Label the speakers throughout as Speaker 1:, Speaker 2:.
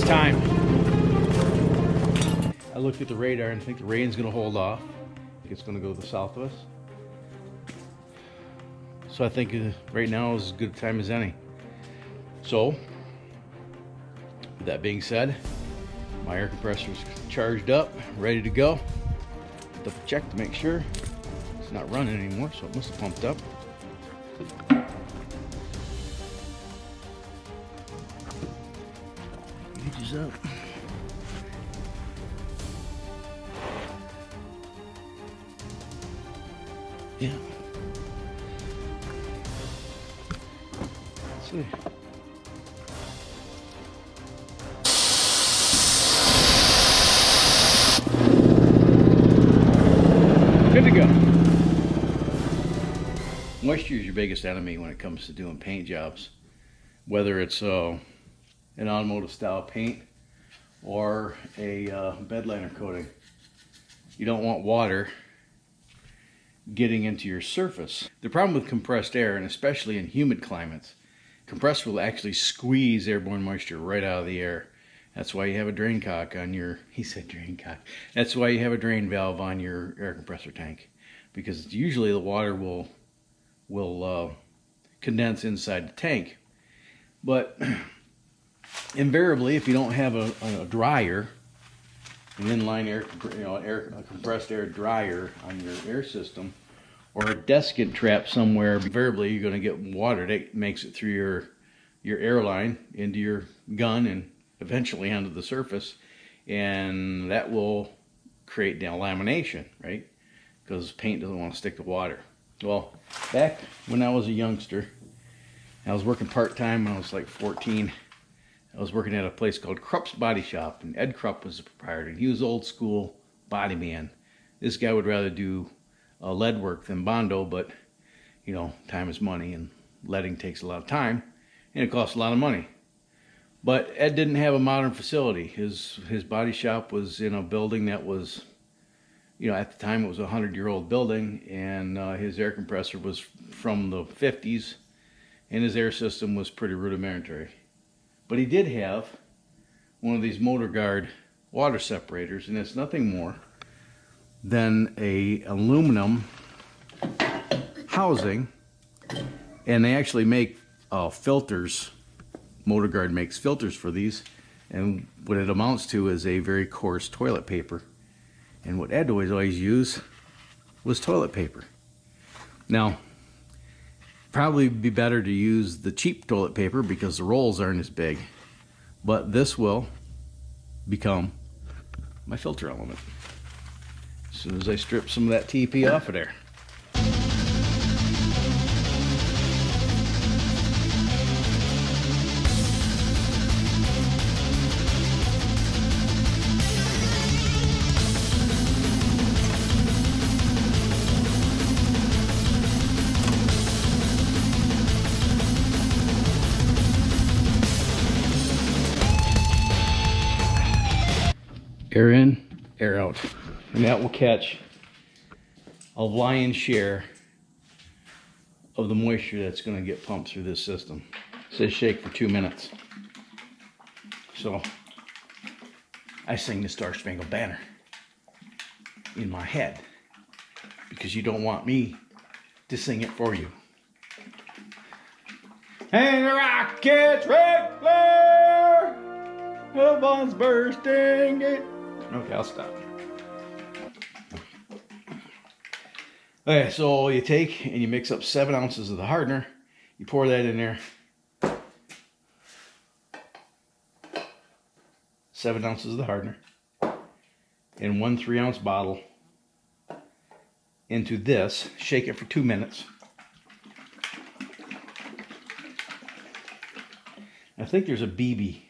Speaker 1: time. I looked at the radar and think the rain's gonna hold off. I think it's gonna go to the south of us. So I think right now is as good a time as any. So, with that being said, my air compressor is charged up, ready to go. Double check to make sure it's not running anymore, so it must have pumped up. Gauge is up. Yeah. Let's see. Good to go. Moisture is your biggest enemy when it comes to doing paint jobs. Whether it's an automotive style paint or a bed liner coating. You don't want water getting into your surface. The problem with compressed air, and especially in humid climates, compressor will actually squeeze airborne moisture right out of the air. That's why you have a drain cock on your, he said drain cock. That's why you have a drain valve on your air compressor tank. Because usually the water will condense inside the tank. But invariably, if you don't have a dryer, an inline a compressed air dryer on your air system, or a desiccant trap somewhere, invariably you're going to get water that makes it through your air line into your gun and eventually onto the surface, and that will create lamination, right? Because paint doesn't want to stick to water. Well, back when I was a youngster, I was working part-time when I was like 14. I was working at a place called Krupp's Body Shop, and Ed Krupp was the proprietor. He was old school body man. This guy would rather do lead work than Bondo, but you know, time is money, and leading takes a lot of time, and it costs a lot of money. But Ed didn't have a modern facility. His body shop was in a building that was, you know, at the time it was a 100-year-old building, and his air compressor was from the 50s, and his air system was pretty rudimentary. But he did have one of these motor guard water separators, and it's nothing more than a aluminum housing, and they actually make filters. Motor guard makes filters for these, and what it amounts to is a very coarse toilet paper. And what Ed always used was toilet paper. Now, probably be better to use the cheap toilet paper because the rolls aren't as big, but this will become my filter element as soon as I strip some of that TP off of there. Air in, air out. And that will catch a lion's share of the moisture that's going to get pumped through this system. It says shake for 2 minutes. So I sing the Star Spangled Banner in my head because you don't want me to sing it for you. And the rockets red flare, the bombs bursting it. Okay, I'll stop. Okay, so you take and you mix up 7 ounces of the hardener. You pour that in there. 7 ounces of the hardener in 1 3-ounce bottle into this. Shake it for 2 minutes. I think there's a BB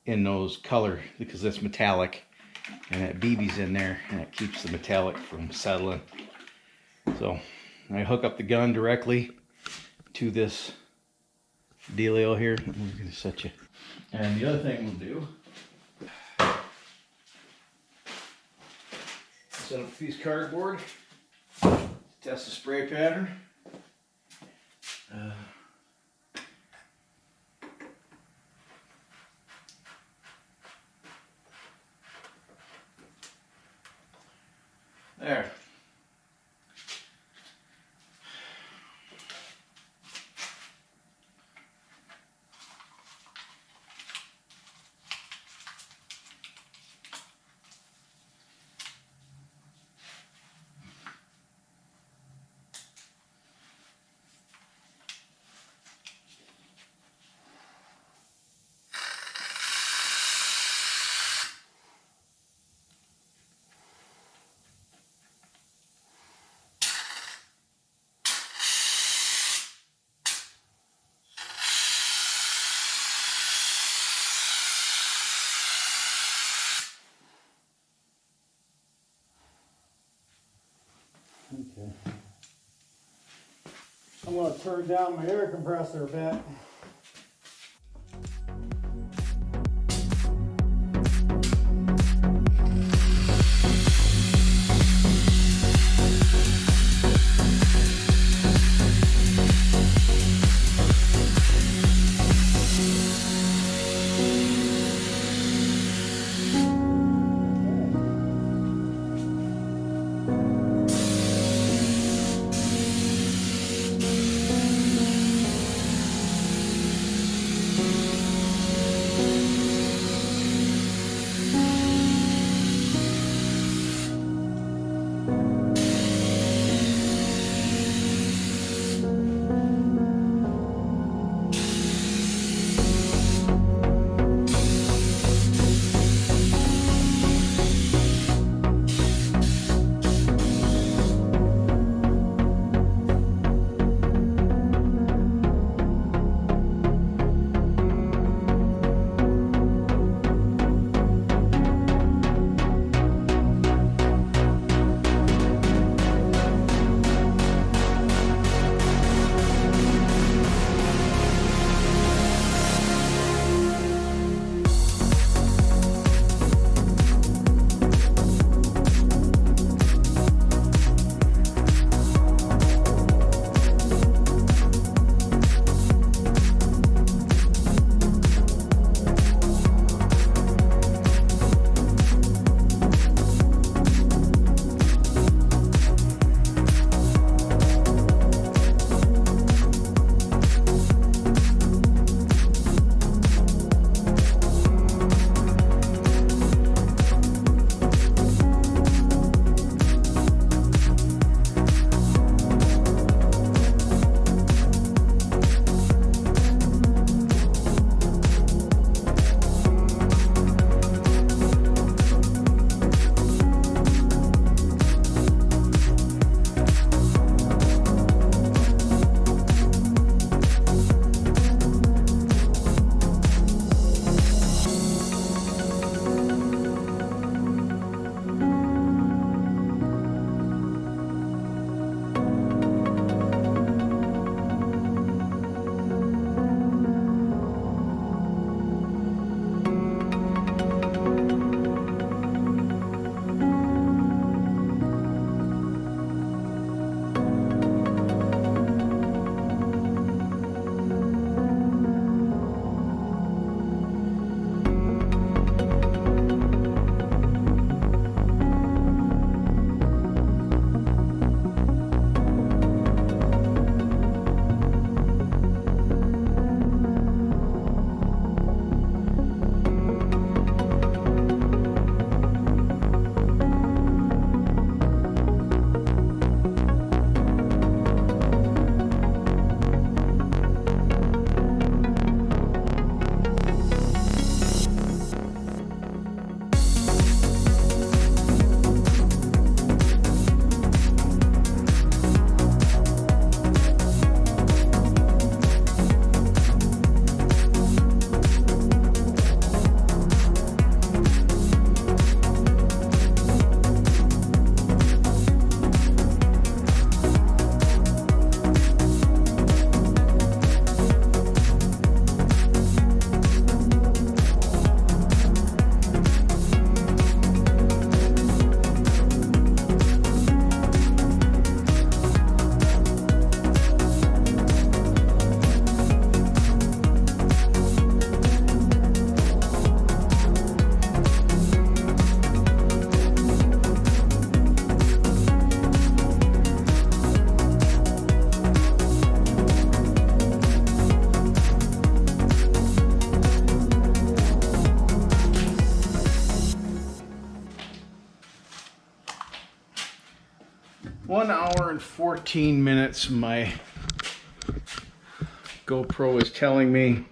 Speaker 1: in those color because that's metallic, and that BB's in there and it keeps the metallic from settling. So I hook up the gun directly to this dealio here. I'm going to set you. And the other thing we'll do, set up a piece of cardboard, test the spray pattern.
Speaker 2: I'm going to turn down my air compressor a bit.
Speaker 1: And 14 minutes my GoPro is telling me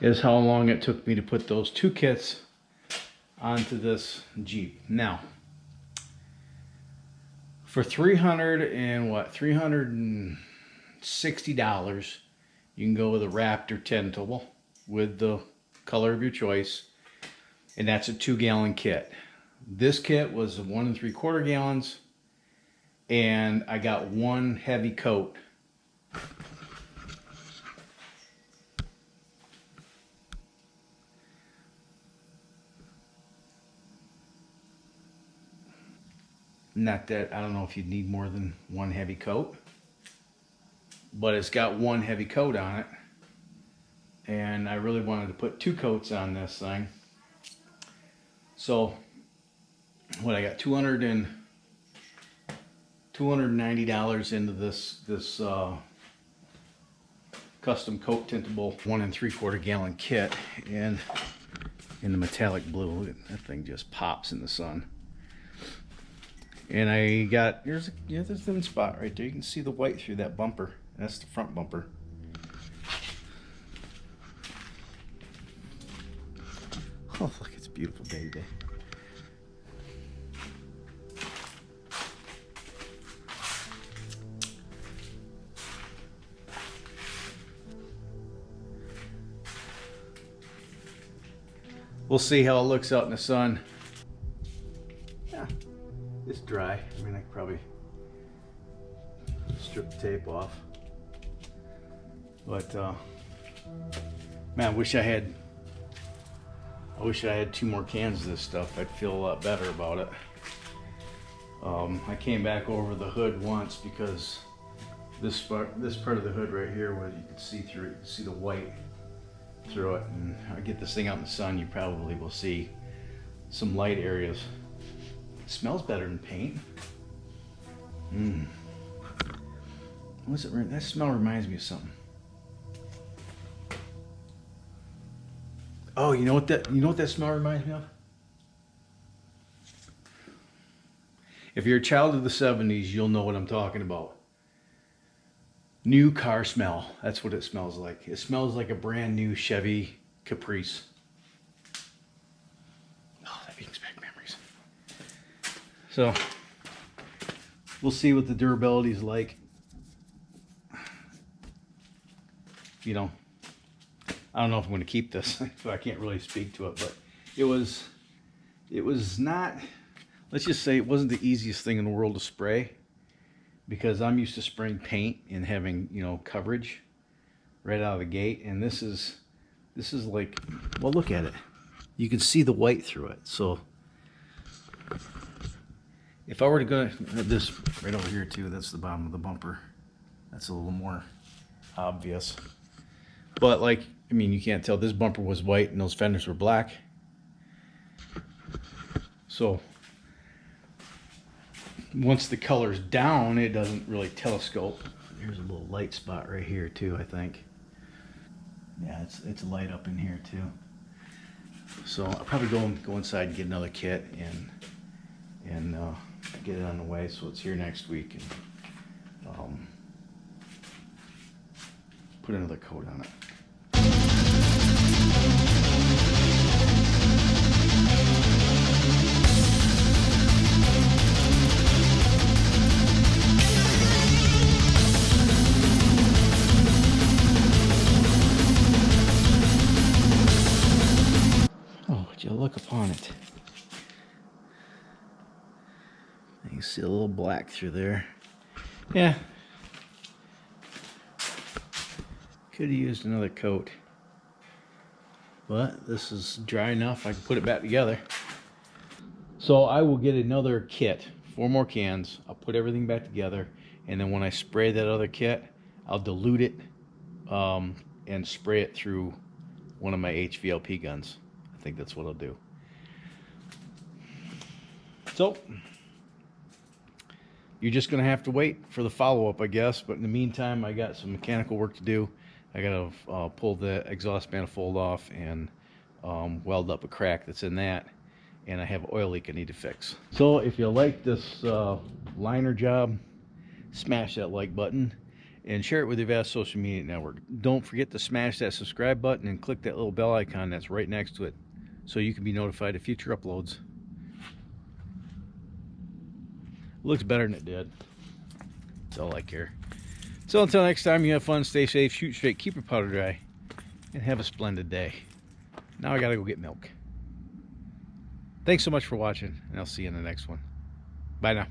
Speaker 1: is how long it took me to put those two kits onto this Jeep. Now, for $360, you can go with a Raptor Tintable with the color of your choice, and that's a 2-gallon kit. This kit was 1 3/4 gallons, and I got one heavy coat Not that, I don't know if you'd need more than one heavy coat, but it's got one heavy coat on it. And I really wanted to put 2 coats on this thing. So, what I got, $290 into this custom coat tintable 1 3/4 gallon kit, and in the metallic blue. That thing just pops in the sun. And I got, there's a thin spot right there. You can see the white through that bumper. That's the front bumper. Oh, look, it's a beautiful day today. We'll see how it looks out in the sun. Yeah, it's dry. I mean, I could probably strip the tape off. But, man, I wish I had 2 more cans of this stuff. I'd feel a lot better about it. I came back over the hood once because this part of the hood right here, where you can see through it, you can see the white through it. And I get this thing out in the sun, you probably will see some light areas. It smells better than paint. What's it? That smell reminds me of something. Oh, you know what that smell reminds me of? If you're a child of the 70s, you'll know what I'm talking about. New car smell. That's what it smells like. It smells like a brand new Chevy Caprice. Oh, that brings back memories. So, we'll see what the durability is like. You know, I don't know if I'm going to keep this, so I can't really speak to it, but it was not, let's just say it wasn't the easiest thing in the world to spray, because I'm used to spraying paint and having, you know, coverage right out of the gate, and this is like, well, look at it. You can see the white through it. So if I were to go this right over here too, that's the bottom of the bumper. That's a little more obvious. But like, I mean, you can't tell this bumper was white and those fenders were black. So once the color's down, it doesn't really telescope. Here's a little light spot right here too, I think. Yeah, it's light up in here too. So I'll probably go inside and get another kit and get it on the way, so it's here next week, and put another coat on it. Oh, would you look upon it? You can see a little black through there. Yeah. Could have used another coat. But this is dry enough, I can put it back together. So I will get another kit, 4 more cans. I'll put everything back together, and then when I spray that other kit, I'll dilute it and spray it through one of my HVLP guns. I think that's what I'll do. So you're just gonna have to wait for the follow-up, I guess. But in the meantime, I got some mechanical work to do. I gotta pull the exhaust manifold off and weld up a crack that's in that, and I have an oil leak I need to fix. So if you like this liner job, smash that like button and share it with your vast social media network. Don't forget to smash that subscribe button and click that little bell icon that's right next to it, so you can be notified of future uploads. Looks better than it did. That's all I care. So until next time, you have fun, stay safe, shoot straight, keep your powder dry, and have a splendid day. Now I gotta go get milk. Thanks so much for watching, and I'll see you in the next one. Bye now.